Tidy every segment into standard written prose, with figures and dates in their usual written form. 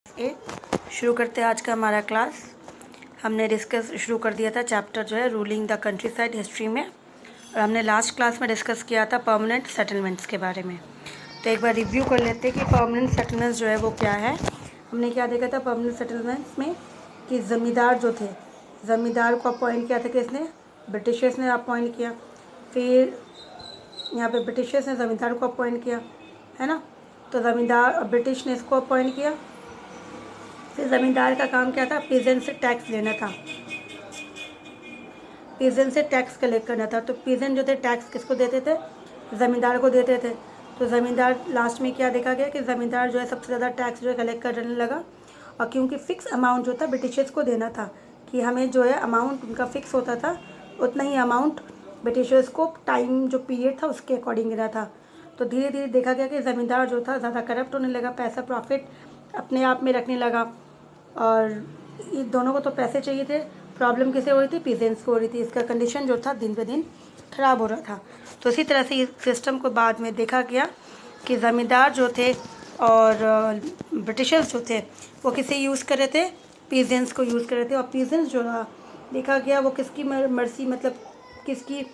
शुरू करते हैं आज का हमारा क्लास। हमने डिस्कस शुरू कर दिया था चैप्टर जो है ruling the country side history में, और हमने लास्ट क्लास में डिस्कस किया था परमानेंट सेटलमेंट्स के बारे में। तो एक बार रिव्यू कर लेते हैं कि परमानेंट सेटलमेंट्स जो है वो क्या है। हमने क्या देखा था परमानेंट सेटलमेंट्स में कि ज़मींदार जो थे, ज़मींदार को अपॉइंट किया था किसने? ब्रिटिशर्स ने अपॉइंट किया। फिर यहाँ पे ब्रिटिशर्स ने ज़मींदार को अपॉइंट किया, है ना। तो ज़मींदार ब्रिटिश ने इसको अपॉइंट किया। फिर ज़मींदार का काम क्या था? पीजेंट से टैक्स लेना था, पीजेंट से टैक्स कलेक्ट करना था। तो पीजेंट जो थे टैक्स किसको देते थे? ज़मींदार को देते थे। तो ज़मींदार लास्ट में क्या देखा गया कि ज़मींदार जो है सबसे ज़्यादा टैक्स जो है कलेक्ट करने लगा, और क्योंकि फ़िक्स अमाउंट जो था ब्रिटिशर्स को देना था कि हमें जो है अमाउंट उनका फ़िक्स होता था, उतना ही अमाउंट ब्रिटिशर्स को टाइम जो पीरियड था उसके अकॉर्डिंग देना था। तो धीरे धीरे देखा गया कि ज़मींदार जो था ज़्यादा करप्ट होने लगा, पैसा प्रॉफिट अपने आप में रखने लगा, और ये दोनों को तो पैसे चाहिए थे। प्रॉब्लम किसे हो रही थी? पीजेंट्स को हो रही थी। इसका कंडीशन जो था दिन पे दिन ख़राब हो रहा था। तो इसी तरह से इस सिस्टम को बाद में देखा गया कि ज़मींदार जो थे और ब्रिटिशर्स जो थे वो किसे यूज़ कर रहे थे? पीजेंट्स को यूज़ कर रहे थे। और पीजेंट्स जो रहा देखा गया वो किसकी मर्जी, मतलब किसकी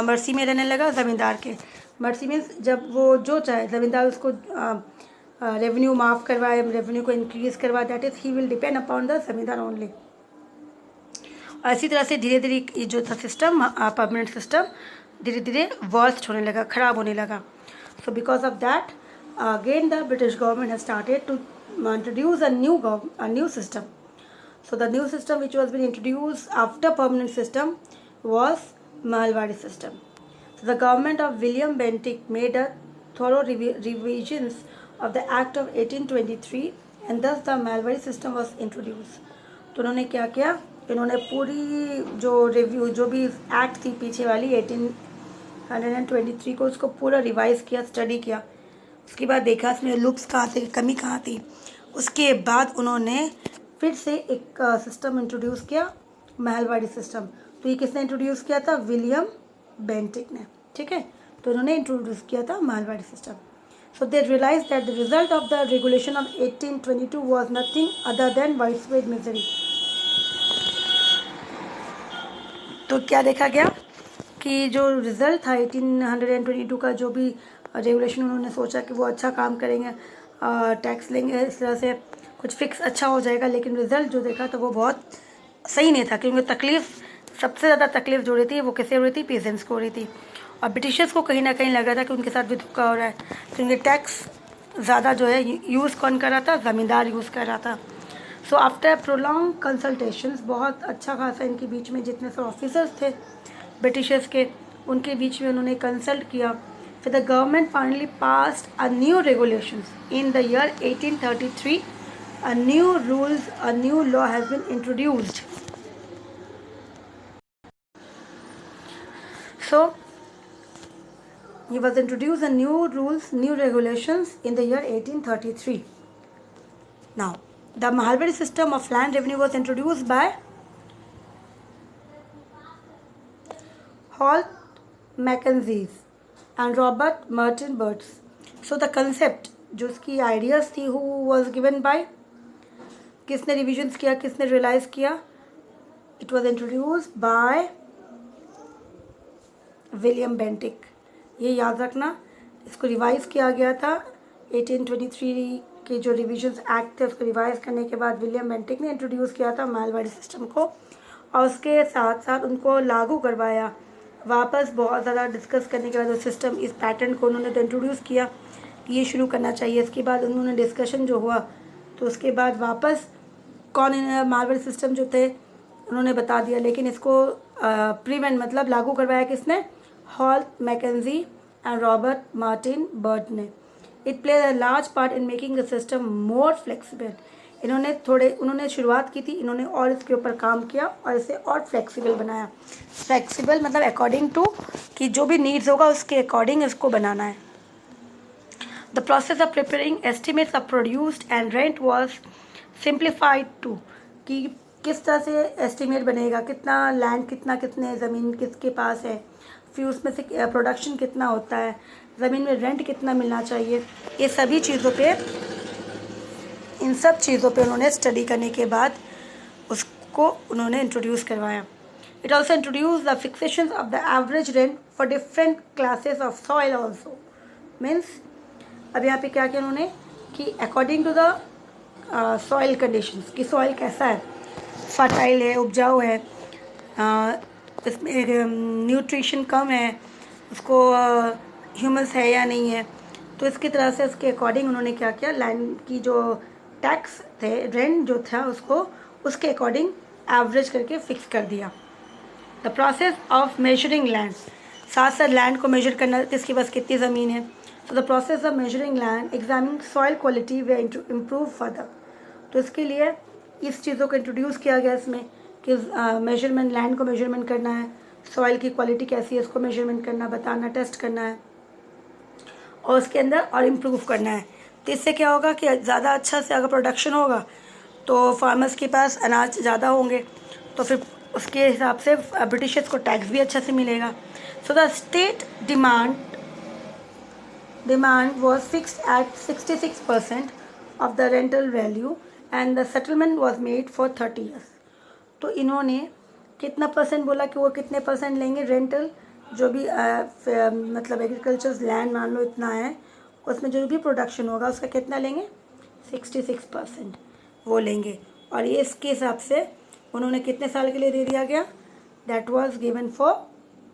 मर्जी में रहने लगा? ज़मींदार के मर्जी में। जब वो जो चाहे ज़मींदार उसको रेवेन्यू माफ़ करवाए, रेवेन्यू को इंक्रीज़ करवाए, that is he will depend upon the ज़मींदार ओनली। और इसी तरह से धीरे धीरे ये जो था सिस्टम, परमानेंट सिस्टम, धीरे धीरे वर्स्ट होने लगा, ख़राब होने लगा। So because of that again the British government has started to introduce a new system. So the new system which was being introduced after permanent system was Malwari system. So the government of William Bentinck made a thorough revisions of the Act of 1823 and thus the Malwari system was introduced. तो उन्होंने क्या किया? इन्होंने पूरी जो review जो भी act थी पीछे वाली 1823 को, उसको पूरा रिवाइज किया, स्टडी किया। उसके बाद देखा इसमें लुप्स कहाँ थे, कमी कहाँ थी। उसके बाद उन्होंने फिर से एक सिस्टम इंट्रोड्यूस किया, महलवाड़ी सिस्टम। तो ये किसने इंट्रोड्यूस किया था? विलियम बेंटिक ने, ठीक है। तो उन्होंने इंट्रोड्यूस किया था Mahalwari system. So they realise that the result of the regulation of 1822 was nothing other than widespread misery. तो क्या देखा गया कि जो रिजल्ट था 1822 का, जो भी रेगुलेशन उन्होंने सोचा कि वो अच्छा काम करेंगे, टैक्स लेंगे, इस तरह से कुछ फिक्स अच्छा हो जाएगा, लेकिन रिजल्ट जो देखा तो वो बहुत सही नहीं था। क्योंकि तकलीफ, सबसे ज़्यादा तकलीफ जो हो रही थी वो किसे हो रही थी? पीजेंट्स को हो रही थी। और ब्रिटिशर्स को कहीं ना कहीं लग रहा था कि उनके साथ भी धोखा हो रहा है, क्योंकि टैक्स ज़्यादा जो है यूज़ कौन कर रहा था? ज़मींदार यूज़ कर रहा था। सो आफ्टर प्रोलॉन्ग कंसल्टेशंस, बहुत अच्छा खासा इनके बीच में जितने से ऑफिसर्स थे ब्रिटिशर्स के, उनके बीच में उन्होंने कंसल्ट किया। फिर the government finally passed a new regulations in the year 1833. A new law has been introduced. So he was introduced a new rules, new regulations in the year 1833. Now the Malwari system of land revenue was introduced by Holt Mackenzie and Robert Merton Burts. So the concept, जो उसकी ideas थी, who was given by, किसने revisions किया, किसने realise किया? It was introduce by William Bentinck. ये याद रखना, इसको रिवाइज किया गया था 1823 के जो रिविजन्स एक्ट थे उसको रिवाइज करने के बाद विलियम बेंटिक ने इंट्रोड्यूस किया था मालवाड़ी सिस्टम को, और उसके साथ साथ उनको लागू करवाया वापस। बहुत ज़्यादा डिस्कस करने के बाद उस सिस्टम, इस पैटर्न को उन्होंने तो इंट्रोड्यूस किया कि ये शुरू करना चाहिए। इसके बाद उन्होंने डिस्कशन जो हुआ तो उसके बाद वापस कौन मालवाड़ी सिस्टम जो थे उन्होंने बता दिया, लेकिन इसको प्रीवेंट मतलब लागू करवाया किसने? Holt Mackenzie and Robert Martin Bird ने। It plays a large part in making the system more flexible. उन्होंने शुरुआत की थी, इन्होंने और इसके ऊपर काम किया और इसे और फ्लेक्सिबल बनाया। फ्लेक्सिबल मतलब अकॉर्डिंग टू कि जो भी नीड्स होगा उसके अकॉर्डिंग इसको बनाना है। The process of preparing estimates of produced and rent was simplified to, कि किस तरह से एस्टिमेट बनेगा, कितना लैंड, कितने ज़मीन किसके पास है, फिर उसमें से प्रोडक्शन कितना होता है, ज़मीन में रेंट कितना मिलना चाहिए, ये सभी चीज़ों पे इन सब चीज़ों पे उन्होंने स्टडी करने के बाद उसको उन्होंने इंट्रोड्यूस करवाया। It also introduce the fixation of the average rent for different classes of soil also. Means अब यहाँ पे क्या किया उन्होंने कि according to the soil conditions कि सॉइल कैसा है, फर्टाइल है, उपजाऊ है, इसमें न्यूट्रिशन कम है, उसको ह्यूमस है या नहीं है, तो इसकी तरह से उसके अकॉर्डिंग उन्होंने क्या किया, लैंड की जो टैक्स थे, रेंट जो था, उसको उसके अकॉर्डिंग एवरेज करके फिक्स कर दिया। The process of measuring land, साथ साथ लैंड को मेजर करना, किसके पास कितनी ज़मीन है। तो the process of measuring land examining soil quality way improve further. तो इसके लिए इस चीज़ों को इंट्रोड्यूस किया गया इसमें कि मेजरमेंट, लैंड को मेजरमेंट करना है, सॉइल की क्वालिटी कैसी है इसको मेजरमेंट करना, बताना, टेस्ट करना है और उसके अंदर और इम्प्रूव करना है। तो इससे क्या होगा कि ज़्यादा अच्छा से अगर प्रोडक्शन होगा तो फार्मर्स के पास अनाज ज़्यादा होंगे, तो फिर उसके हिसाब से ब्रिटिशर्स को टैक्स भी अच्छा से मिलेगा। So the state demand was fixed at 66% of the rental value and the settlement was made for 30 years. तो इन्होंने कितना परसेंट बोला कि वो कितने परसेंट लेंगे रेंटल, जो भी मतलब एग्रीकल्चर लैंड मान लो इतना है, उसमें जो भी प्रोडक्शन होगा उसका कितना लेंगे, 66% वो लेंगे। और ये इसके हिसाब से उन्होंने कितने साल के लिए दे दिया गया, that was given for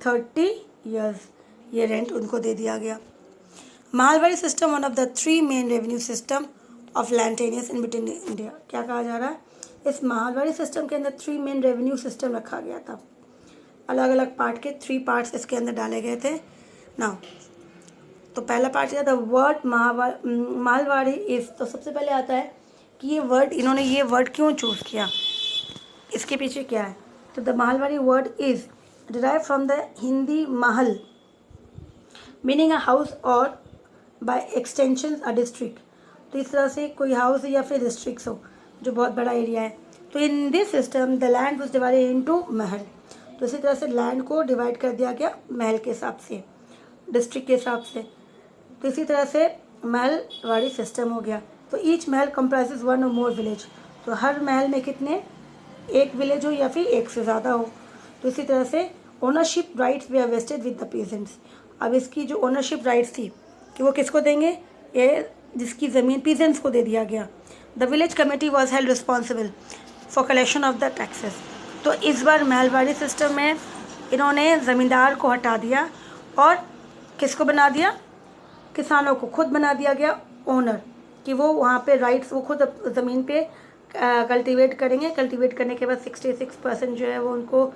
30 years, ये रेंट उनको दे दिया गया। Mahalwari system one of the 3 main revenue system of land tenures in between India. क्या कहा जा रहा है, इस मालवाड़ी सिस्टम के अंदर 3 मेन रेवेन्यू सिस्टम रखा गया था, अलग अलग पार्ट के 3 पार्ट्स इसके अंदर डाले गए थे ना। तो पहला पार्ट क्या था, वर्ड मालवाड़ी इस, तो सबसे पहले आता है कि ये वर्ड, इन्होंने ये वर्ड क्यों चूज़ किया, इसके पीछे क्या है। तो the Malwadi word is derive from the Hindi Mahal meaning a house और बाय एक्सटेंशन अ डिस्ट्रिक्ट। तो इस तरह से कोई हाउस या फिर डिस्ट्रिक्ट हो जो बहुत बड़ा एरिया है। तो in this system the land was divided into महल। तो इसी तरह से लैंड को डिवाइड कर दिया गया महल के हिसाब से, डिस्ट्रिक्ट के हिसाब से। तो इसी तरह से महलवाड़ी सिस्टम हो गया। तो ईच महल कंप्राइजेज 1 और मोर विलेज। तो हर महल में कितने, एक विलेज हो या फिर एक से ज़्यादा हो। तो इसी तरह से ownership rights they are vested with the peasants. अब इसकी जो ओनरशिप राइट्स थी कि वो किसको देंगे, ये जिसकी ज़मीन पीजेंट्स को दे दिया गया। The village committee was held responsible for collection of the taxes. तो इस बार महलवाड़ी सिस्टम में इन्होंने ज़मींदार को हटा दिया और किसको बना दिया, किसानों को खुद बना दिया गया ओनर, कि वो वहाँ पे राइट्स, वो खुद ज़मीन पे कल्टीवेट करेंगे। कल्टीवेट करने के बाद 66% जो है वो उनको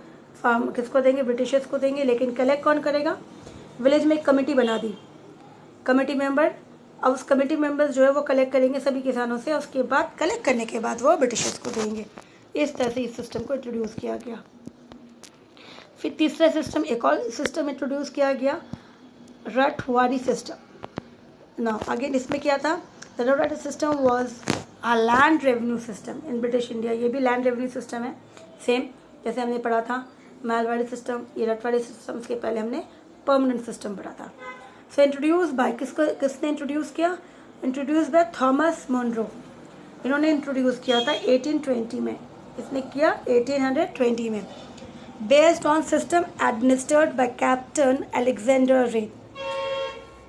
फार्म किसको देंगे, ब्रिटिशर्स को देंगे। लेकिन कलेक्ट कौन करेगा, विलेज में एक कमेटी बना दी, कमेटी मेंबर। अब उस कमेटी मेंबर्स जो है वो कलेक्ट करेंगे सभी किसानों से, उसके बाद कलेक्ट करने के बाद वो ब्रिटिशर्स को देंगे। इस तरह से इस सिस्टम को इंट्रोड्यूस किया गया। फिर तीसरा सिस्टम, एक और सिस्टम इंट्रोड्यूस किया गया, रटवाड़ी सिस्टम। ना अगेन इसमें क्या था, the Ryotwari system was a land revenue system in British India. ये भी लैंड रेवेन्यू सिस्टम है, सेम जैसे हमने पढ़ा था मालवाड़ी सिस्टम, ये रटवाड़ी सिस्टम। इसके पहले हमने परमानेंट सिस्टम पढ़ा था। सो इंट्रोड्यूस बाय किसने इंट्रोड्यूस किया, इंट्रोड्यूस बाय थॉमस मोनरो। इन्होंने इंट्रोड्यूस किया था 1820 में, इसने किया 1820 में, based on system administered by captain Alexander red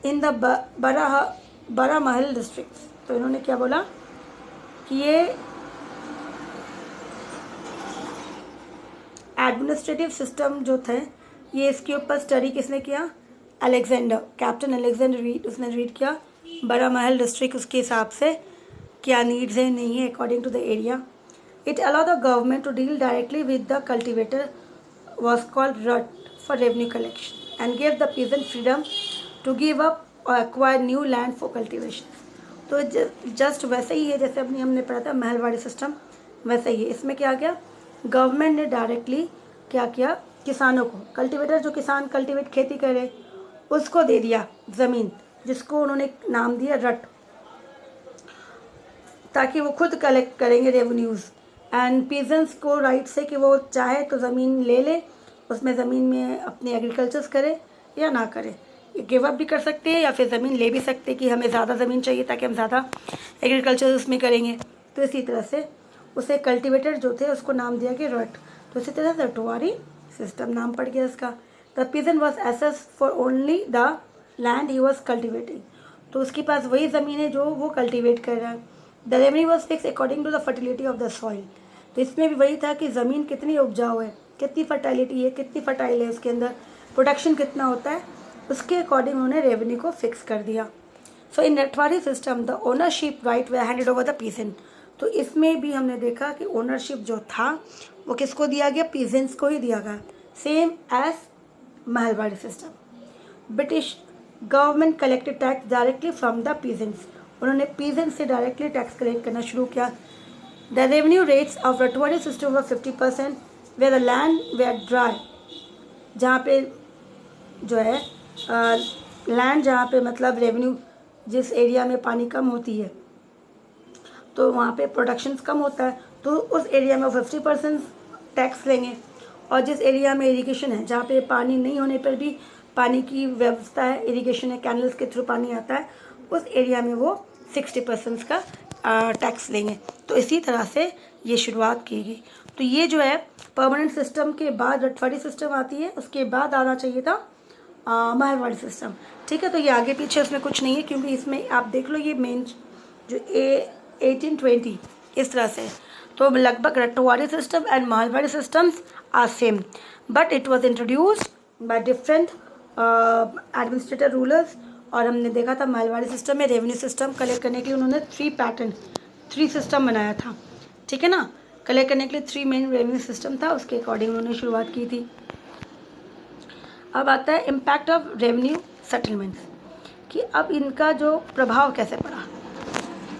in the Baramahal district. तो इन्होंने क्या बोला कि ये एडमिनिस्ट्रेटिव सिस्टम जो थे, ये इसके ऊपर स्टडी किसने किया, अलेक्जेंडर, कैप्टन अलेक्जेंडर रीड, उसने रीड किया बारामहल डिस्ट्रिक्ट, उसके हिसाब से क्या नीड्स है नहीं है according to the area. It allow the government to deal directly with the cultivator was called rut for revenue collection and gave the peasant freedom to give up or acquire new land for cultivation। तो just वैसे ही है जैसे अपनी हमने पढ़ा था Mahalwari system, वैसे ही इसमें क्या किया, गवर्नमेंट ने डायरेक्टली क्या किया, किसानों को, कल्टिवेटर जो किसान कल्टिवेट खेती करे उसको दे दिया ज़मीन, जिसको उन्होंने नाम दिया रट, ताकि वो खुद कलेक्ट करेंगे रेवेन्यूज़। एंड पीजेंट्स को राइट्स है कि वो चाहे तो ज़मीन ले ले, उसमें ज़मीन में अपने एग्रीकल्चर्स करे या ना करे। गिव अप भी कर सकते हैं या फिर ज़मीन ले भी सकते हैं कि हमें ज़्यादा ज़मीन चाहिए ताकि हम ज़्यादा एग्रीकल्चर उसमें करेंगे। तो इसी तरह से उसे कल्टिवेटर जो थे उसको नाम दिया गया रट। तो इसी तरह से रटवारी सिस्टम नाम पड़ गया इसका। The peasant was assess for only the land he was cultivating. तो उसके पास वही ज़मीन है जो वो कल्टिवेट कर रहा है। The revenue was fix according to the fertility of the soil. तो इसमें भी वही था कि ज़मीन कितनी उपजाऊ है, कितनी फर्टिलिटी है, कितनी फर्टाइल है, उसके अंदर प्रोडक्शन कितना होता है, उसके अकॉर्डिंग उन्होंने रेवेन्यू को फिक्स कर दिया। So in Ryotwari system the ownership right were handed over the peasant. तो इसमें भी हमने देखा कि ओनरशिप जो था वो किसको दिया गया, पीजेंट्स को ही दिया गया, same as Mahalwari system. British government collected tax directly from the peasants. उन्होंने पीजेंट्स से डायरेक्टली टैक्स कलेक्ट करना शुरू किया। The revenue rates of Ryotwari system were 50% where the land were dry. जहाँ पे जो है लैंड जहाँ पे मतलब रेवेन्यू जिस एरिया में पानी कम होती है तो वहाँ पे प्रोडक्शंस कम होता है, तो उस एरिया में 50% टैक्स लेंगे। और जिस एरिया में इरिगेशन है, जहाँ पे पानी नहीं होने पर भी पानी की व्यवस्था है, इरिगेशन है, कैनल्स के थ्रू पानी आता है, उस एरिया में वो 60% का टैक्स लेंगे। तो इसी तरह से ये शुरुआत की गई। तो ये जो है परमानेंट सिस्टम के बाद रटवाड़ी सिस्टम आती है, उसके बाद आना चाहिए था महलवाड़ी सिस्टम। ठीक है, तो ये आगे पीछे उसमें कुछ नहीं है क्योंकि इसमें आप देख लो ये मेन जो 1820 इस तरह से। तो लगभग Ryotwari system and Mahalwari systems are same, but it was introduced by different administrator rulers. और हमने देखा था महलवाड़ी सिस्टम में रेवेन्यू सिस्टम कलेक्ट करने के लिए उन्होंने 3 सिस्टम बनाया था। ठीक है ना, कलेक्ट करने के लिए 3 मेन रेवेन्यू सिस्टम था, उसके अकॉर्डिंग उन्होंने शुरुआत की थी। अब आता है इम्पैक्ट ऑफ रेवेन्यू सेटलमेंट्स, कि अब इनका जो प्रभाव कैसे पड़ा।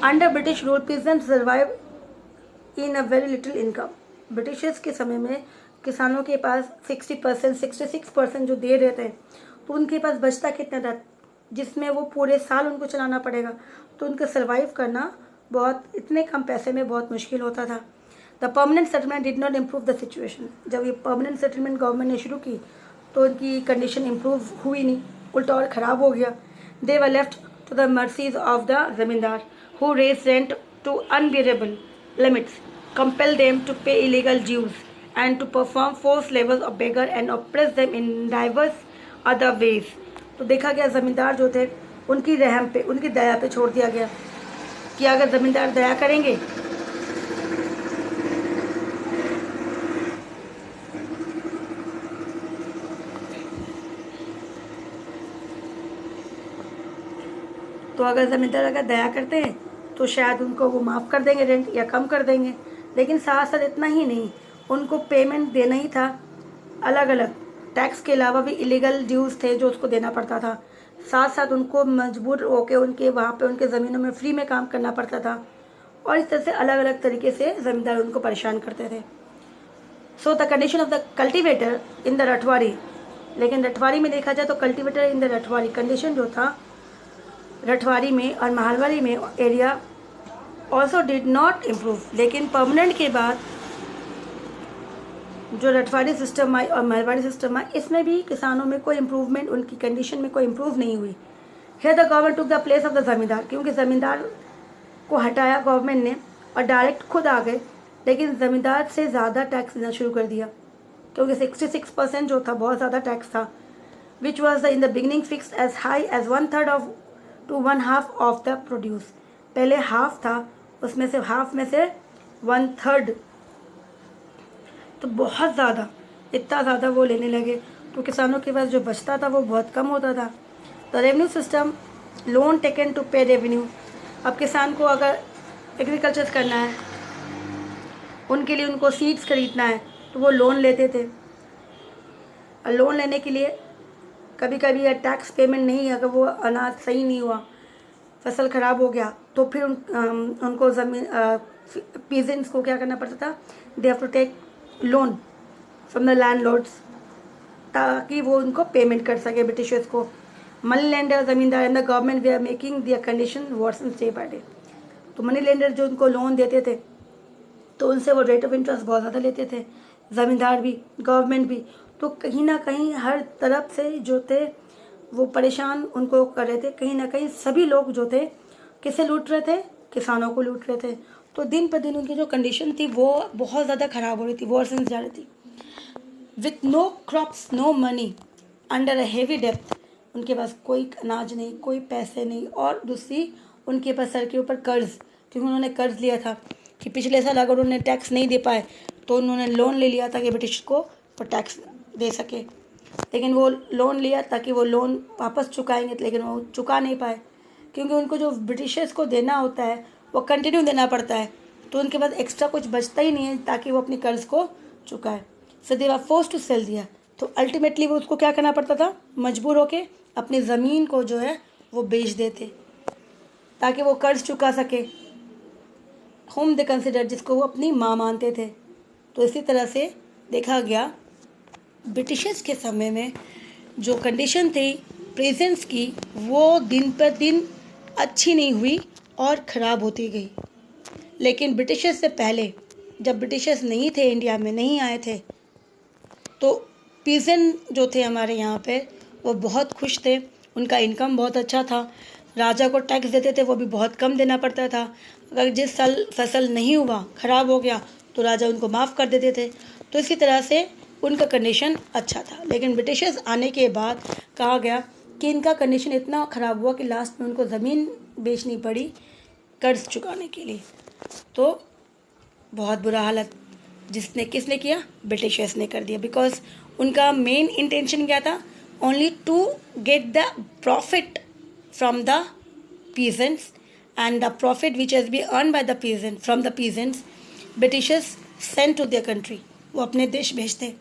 Under British rule peasants survive in a very little income. Britishers के समय में किसानों के पास 60% 66% जो दे रहे थे, तो उनके पास बचता कितना था, जिसमें वो पूरे साल उनको चलाना पड़ेगा। तो उनको सर्वाइव करना बहुत इतने कम पैसे में बहुत मुश्किल होता था। The permanent settlement did not improve the situation. जब ये परमानेंट सेटलमेंट गवर्नमेंट ने शुरू की तो उनकी कंडीशन इम्प्रूव हुई नहीं, उल्टा और ख़राब हो गया। They were left to the mercies of the zamindar who raise rent to unbearable limits, compel them to pay illegal dues and to perform forced labors of beggar and oppress them in diverse other ways। तो देखा गया ज़मींदार जो थे उनकी रहम पे, उनकी दया पे छोड़ दिया गया कि अगर ज़मींदार दया करेंगे तो अगर ज़मींदार अगर दया करते हैं तो शायद उनको वो माफ़ कर देंगे रेंट या कम कर देंगे। लेकिन साथ साथ इतना ही नहीं, उनको पेमेंट देना ही था। अलग अलग टैक्स के अलावा भी इलीगल ड्यूज़ थे जो उसको देना पड़ता था। साथ साथ उनको मजबूर होकर उनके वहाँ पे उनके ज़मीनों में फ्री में काम करना पड़ता था। और इस तरह से अलग अलग तरीके से ज़मींदार उनको परेशान करते थे। So the condition of the cultivator in the Ryotwari. लेकिन रटवारी में देखा जाए तो cultivator in the Ryotwari condition जो था रटवारी में और महलवाड़ी में area also did not improve. लेकिन परमानेंट के बाद जो रटवाड़ी सिस्टम आई और महलवाड़ी सिस्टम आई, इसमें भी किसानों में कोई इम्प्रूवमेंट, उनकी कंडीशन में कोई इम्प्रूव नहीं हुई। Here the government took the place of the ज़मींदार, क्योंकि ज़मींदार को हटाया गवर्नमेंट ने और डायरेक्ट खुद आ गए। लेकिन ज़मींदार से ज़्यादा टैक्स देना शुरू कर दिया क्योंकि 66% जो था बहुत ज़्यादा टैक्स था, which was in the beginning fix as high as 1/3 of to 1/2 of the produce. पहले हाफ था, उसमें से हाफ में से 1/3, तो बहुत ज़्यादा, इतना ज़्यादा वो लेने लगे तो किसानों के पास जो बचता था वो बहुत कम होता था। The revenue system loan taken to pay revenue. अब किसान को अगर एग्रीकल्चर करना है, उनके लिए उनको सीड्स खरीदना है तो वो लोन लेते थे। और लोन लेने के लिए कभी कभी टैक्स पेमेंट नहीं, अगर वो अनाज सही नहीं हुआ, फसल ख़राब हो गया, तो फिर उनको ज़मीन पीजेंट्स को क्या करना पड़ता था, they have to take loan from the landlords ताकि वो उनको पेमेंट कर सके ब्रिटिशर्स को। Money lender zamindar and the government they are making their condition worsen day by day. तो मनी लेंडर जो उनको लोन देते थे तो उनसे वो रेट ऑफ इंटरेस्ट बहुत ज़्यादा लेते थे, ज़मींदार भी गवर्नमेंट भी। तो कहीं ना कहीं हर तरफ से जो थे वो परेशान उनको कर रहे थे। कहीं ना कहीं सभी लोग जो थे किसे लूट रहे थे, किसानों को लूट रहे थे। तो दिन पर दिन उनकी जो कंडीशन थी वो बहुत ज़्यादा ख़राब हो रही थी, वर्सन जा रही थी। With no crops, no money, under a heavy depth, उनके पास कोई अनाज नहीं, कोई पैसे नहीं, और दूसरी उनके पास सर के ऊपर कर्ज, क्योंकि उन्होंने कर्ज लिया था कि पिछले साल अगर उन्होंने टैक्स नहीं दे पाए तो उन्होंने लोन ले लिया था कि ब्रिटिश को वो टैक्स दे सके। लेकिन वो लोन लिया ताकि वो लोन वापस चुकाएंगे, लेकिन वो चुका नहीं पाए, क्योंकि उनको जो ब्रिटिशर्स को देना होता है वो कंटिन्यू देना पड़ता है, तो उनके पास एक्स्ट्रा कुछ बचता ही नहीं है ताकि वो अपनी कर्ज को चुकाए। सो दे वर फोर्स्ड टू सेल दिया। तो अल्टीमेटली वो उसको क्या करना पड़ता था, मजबूर होके अपनी ज़मीन को जो है वो बेच देते ताकि वो कर्ज चुका सके। होम दे कंसिडर, जिसको वो अपनी माँ मानते थे। तो इसी तरह से देखा गया ब्रिटिशर्स के समय में जो कंडीशन थी प्रेजेंस की, वो दिन पर दिन अच्छी नहीं हुई और ख़राब होती गई। लेकिन ब्रिटिशर्स से पहले, जब ब्रिटिशर्स नहीं थे, इंडिया में नहीं आए थे, तो पीजन जो थे हमारे यहाँ पे वो बहुत खुश थे, उनका इनकम बहुत अच्छा था। राजा को टैक्स देते थे, वो भी बहुत कम देना पड़ता था। अगर जिस साल फसल नहीं हुआ, ख़राब हो गया, तो राजा उनको माफ़ कर देते थे। तो इसी तरह से उनका कंडीशन अच्छा था। लेकिन ब्रिटिशर्स आने के बाद कहा गया कि इनका कंडीशन इतना ख़राब हुआ कि लास्ट में उनको ज़मीन बेचनी पड़ी कर्ज चुकाने के लिए। तो बहुत बुरा हालत किसने किया, ब्रिटिशर्स ने कर दिया। बिकॉज उनका मेन इंटेंशन क्या था, only to get the profit from the peasants, and the profit which has be earn by the peasant from the peasants Britishers send to their country. वो अपने देश भेजते,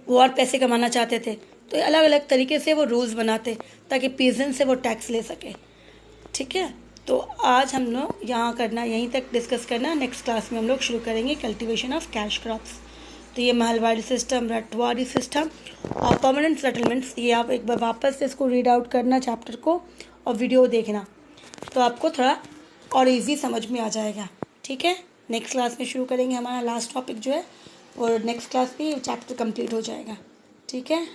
वो और पैसे कमाना चाहते थे, तो अलग अलग तरीके से वो रूल्स बनाते ताकि पीजेंट से वो टैक्स ले सके। ठीक है, तो आज हम लोग यहाँ करना, यहीं तक डिस्कस करना। नेक्स्ट क्लास में हम लोग शुरू करेंगे कल्टीवेशन ऑफ कैश क्रॉप्स। तो ये महलवाड़ी सिस्टम, रटवारी सिस्टम और परमानेंट सेटलमेंट्स, ये आप एक बार वापस से इसको रीड आउट करना चैप्टर को और वीडियो देखना, तो आपको थोड़ा और इजी समझ में आ जाएगा। ठीक है, नेक्स्ट क्लास में शुरू करेंगे। हमारा लास्ट टॉपिक जो है, और नेक्स्ट क्लास में चैप्टर कंप्लीट हो जाएगा। ठीक है।